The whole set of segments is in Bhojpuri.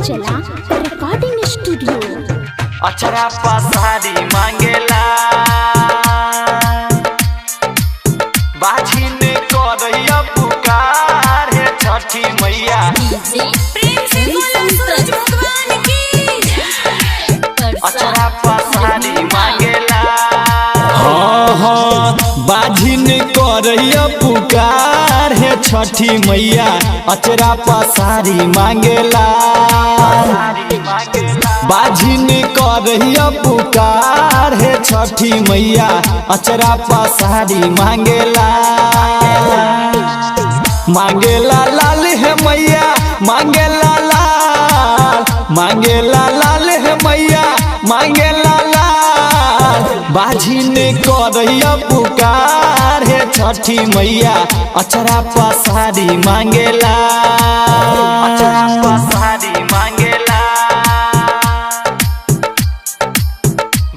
चला रिकॉर्डिंग स्टूडियो। अचरा पसारी मांगेला बाझी ने करैया पुकार है छठी मैया। अचरा पसारी मांगेला बाझी ने करैया पुकार है छठी मैया। अचरा पसारी मांगेला बाझी ने करैया पुकार है छठी मैया। अचरा पसारी मांगेला मांगेला लाल है मैया मांगेला लाल मांगेला लाल है मैया मांगेला लाल। बाझी ने करैया पुकार है छठी मैया। अचरा पसारी मांगेला अचरा पसारी मांगेला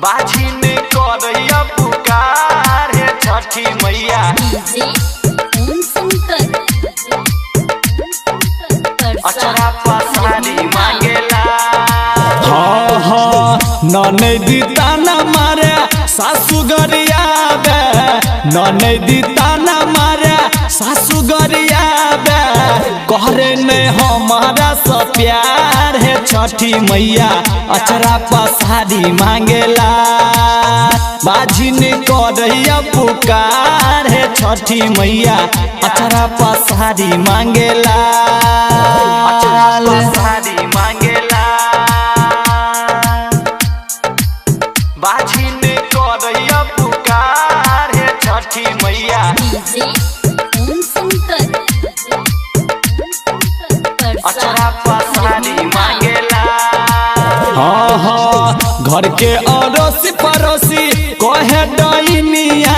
बाझी ने करैया पुकार है छठी मैया। अचरा पसारी मांगेला ननदी ताना मारे सासु गरिया बे ननदी ताना मारे सासु गरिया बे कहरे ने हमारा सा प्यार है छठी मैया। अचरा पसारी मांगेला बाझी ने करैया पुकार है छठी मैया। अचरा पसारी मांगेला अचरा पसारी मांगेला बाझी ने करैया पुकार है छठी मैया। अचरा पसारी मांगेला घर के अड़ोसी पड़ोसी कहे डैनिया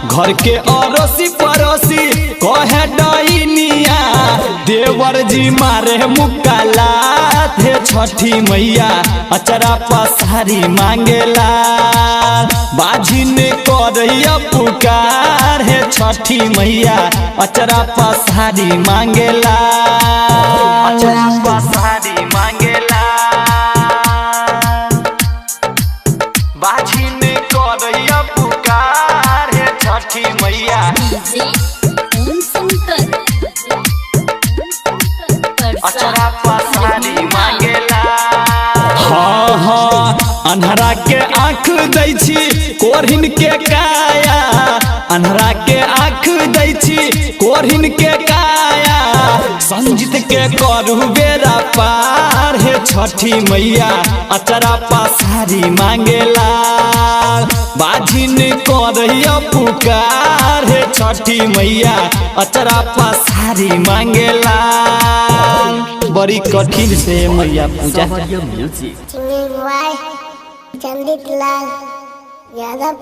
घर के अड़ोसी पड़ोसी कहे डैनिया। देवर जी मारे मुकालात है छठी मैया। अचरा पसारी मांगेला बाझी ने करैया पुकार है छठी मैया। अचरा पसारी मांगेला अचरा पसारी मांगेला बाझी ने करैया पुकार है छठी मैया। अचरा पसारी मांगेला अन्हरा के आँख दै छी कोरहिन के काया अन्हरा के आँख दै छी कोरहिन के काया। संजीत के करू बेरा पार है छठी मैया। अचरा पसारी मांगेला बाझी ने करैया पुकार है छठी मैया। अचरा पसारी मांगेला बड़ी कठिन से मैया पूजा। चंदित लाल यादव।